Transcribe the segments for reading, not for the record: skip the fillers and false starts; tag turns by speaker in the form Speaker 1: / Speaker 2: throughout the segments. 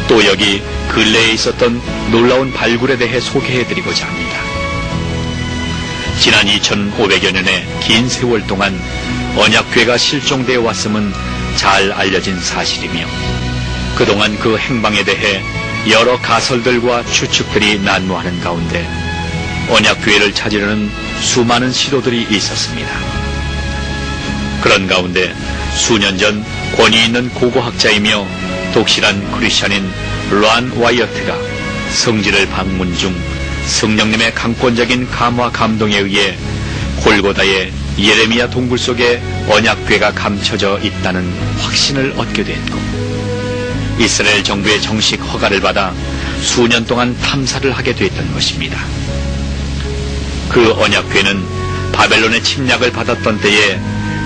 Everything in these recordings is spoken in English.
Speaker 1: 또 여기 근래에 있었던 놀라운 발굴에 대해 소개해드리고자 합니다. 지난 2500여 년의 긴 세월 동안 언약궤가 실종되어 왔음은 잘 알려진 사실이며 그동안 그 행방에 대해 여러 가설들과 추측들이 난무하는 가운데 언약궤를 찾으려는 수많은 시도들이 있었습니다. 그런 가운데 수년 전 권위 있는 고고학자이며 독실한 크리스찬인 론 와이어트가 성지를 방문 중 성령님의 강권적인 감화 감동에 의해 골고다의 예레미야 동굴 속에 언약궤가 감춰져 있다는 확신을 얻게 됐고 이스라엘 정부의 정식 허가를 받아 수년 동안 탐사를 하게 됐던 것입니다. 그 언약궤는 바벨론의 침략을 받았던 때에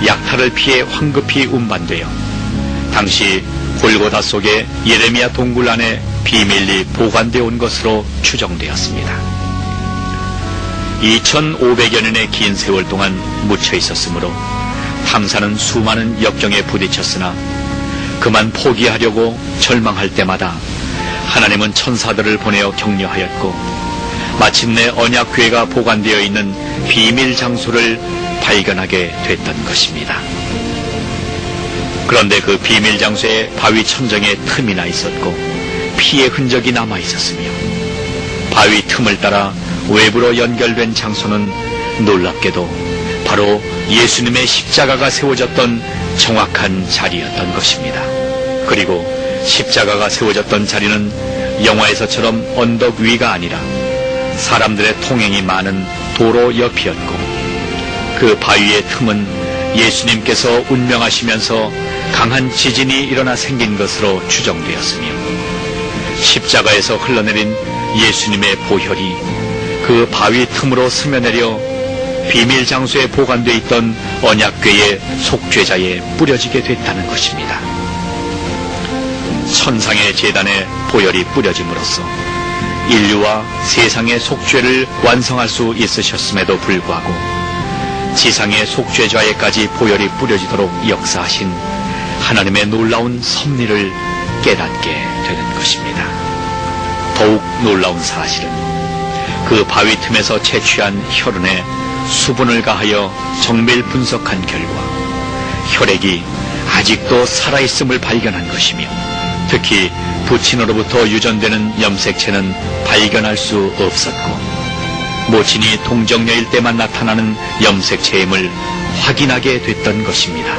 Speaker 1: 약탈을 피해 황급히 운반되어 당시 골고다 속에 예레미야 동굴 안에 비밀리 보관되어 온 것으로 추정되었습니다. 2500여 년의 긴 세월 동안 묻혀 있었으므로 탐사는 수많은 역경에 부딪혔으나 그만 포기하려고 절망할 때마다 하나님은 천사들을 보내어 격려하였고 마침내 언약궤가 보관되어 있는 비밀 장소를 발견하게 됐던 것입니다. 그런데 그 비밀 장소에 바위 천정에 틈이 나 있었고 피의 흔적이 남아 있었으며 바위 틈을 따라 외부로 연결된 장소는 놀랍게도 바로 예수님의 십자가가 세워졌던 정확한 자리였던 것입니다. 그리고 십자가가 세워졌던 자리는 영화에서처럼 언덕 위가 아니라 사람들의 통행이 많은 도로 옆이었고 그 바위의 틈은 예수님께서 운명하시면서 강한 지진이 일어나 생긴 것으로 추정되었으며 십자가에서 흘러내린 예수님의 보혈이 그 바위 틈으로 스며내려 비밀 장소에 보관되어 있던 언약궤의 속죄자에 뿌려지게 됐다는 것입니다. 천상의 제단에 보혈이 뿌려짐으로써 인류와 세상의 속죄를 완성할 수 있으셨음에도 불구하고 지상의 속죄자에까지 보혈이 뿌려지도록 역사하신 하나님의 놀라운 섭리를 깨닫게 되는 것입니다. 더욱 놀라운 사실은 그 바위 틈에서 채취한 혈흔에 수분을 가하여 정밀 분석한 결과 혈액이 아직도 살아있음을 발견한 것이며 특히 부친으로부터 유전되는 염색체는 발견할 수 없었고 모친이 동정녀일 때만 나타나는 염색체임을 확인하게 됐던 것입니다.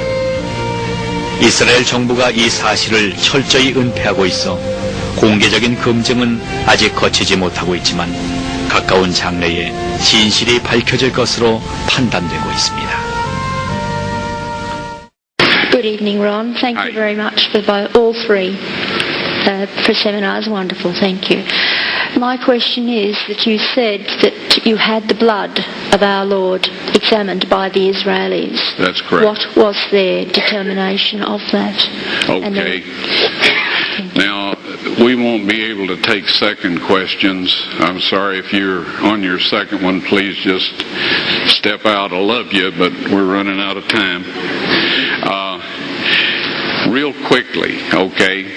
Speaker 1: 이스라엘 정부가 이 사실을 철저히 은폐하고 있어 공개적인 검증은 아직 거치지 못하고 있지만 가까운 장래에 진실이 밝혀질 것으로 판단되고 있습니다.
Speaker 2: Good evening, Ron. Thank you very much for all three for seminars. Wonderful, thank you. My question is that you said that you had the blood of our Lord examined by the Israelis.
Speaker 3: That's correct.
Speaker 2: What was their determination of that?
Speaker 3: Okay. Now, we won't be able to take second questions. I'm sorry if you're on your second one, please just step out. I love you, but we're running out of time. Real quickly, okay.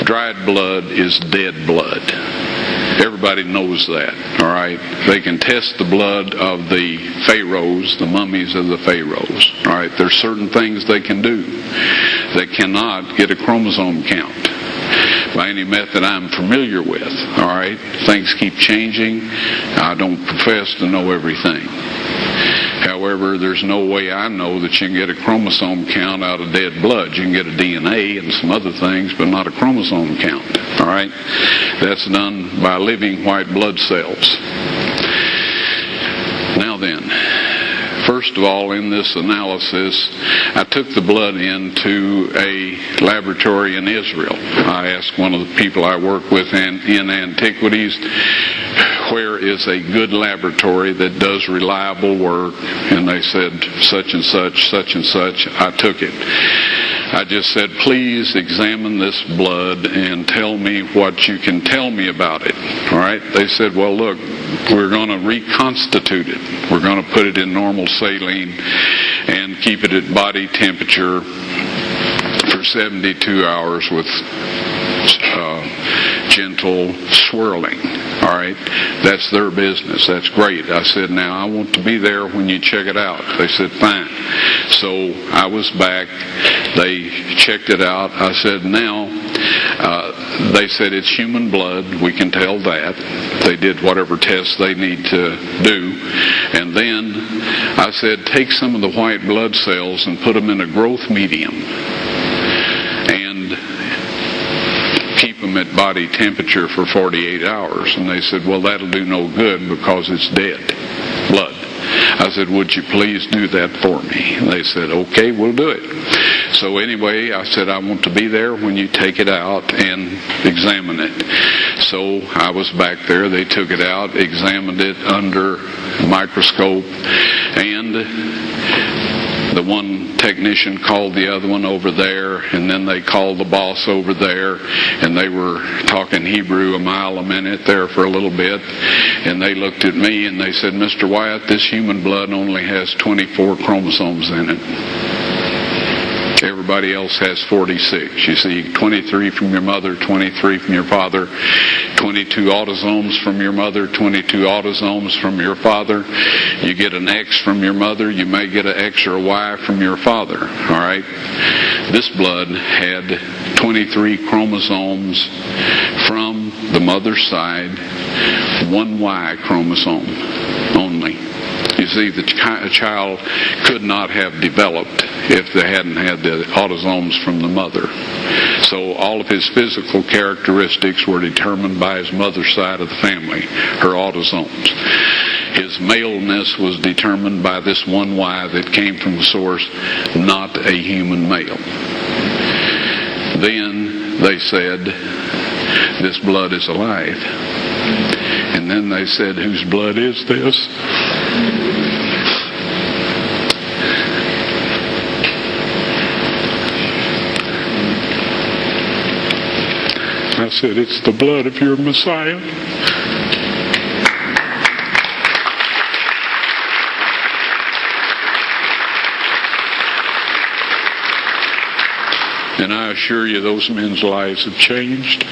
Speaker 3: Dried blood is dead blood. Everybody knows that, all right? They can test the blood of the pharaohs, the mummies of the pharaohs, all right? There's certain things they can do. They cannot get a chromosome count by any method I'm familiar with, all right? Things keep changing. I don't profess to know everything. However, there's no way I know that you can get a chromosome count out of dead blood. You can get a DNA and some other things, but not a chromosome count. All right? That's done by living white blood cells. Now then, first of all, in this analysis, I took the blood into a laboratory in Israel. I asked one of the people I work with in antiquities, where is a good laboratory that does reliable work? And they said, such and such, such and such. I took it. I just said, please examine this blood and tell me what you can tell me about it. All right? They said, well, look, we're going to reconstitute it. We're going to put it in normal saline and keep it at body temperature for 72 hours with gentle swirling. All right, that's their business. That's great. I said, now I want to be there when you check it out. They said, fine. So I was back. They checked it out. I said, now, they said it's human blood. We can tell that. They did whatever tests they need to do. And then I said, take some of the white blood cells and put them in a growth medium. And keep them at body temperature for 48 hours. And they said, well, that'll do no good because it's dead blood. I said, would you please do that for me? And they said, okay, we'll do it. So anyway, I said, I want to be there when you take it out and examine it. So I was back there. They took it out, examined it under a microscope, and the one technician called the other one over there, and then they called the boss over there, and they were talking Hebrew a mile a minute there for a little bit, and they looked at me and they said, Mr. Wyatt, this human blood only has 24 chromosomes in it. Everybody else has 46. You see, 23 from your mother, 23 from your father, 22 autosomes from your mother, 22 autosomes from your father. You get an X from your mother, you may get an X or a Y from your father. All right? This blood had 23 chromosomes from the mother's side, one Y chromosome only. You see, the child could not have developed if they hadn't had the autosomes from the mother. So all of his physical characteristics were determined by his mother's side of the family, her autosomes. His maleness was determined by this one Y that came from the source, not a human male. Then they said, this blood is alive. And then they said, whose blood is this? I said, it's the blood of your Messiah. And I assure you, those men's lives have changed.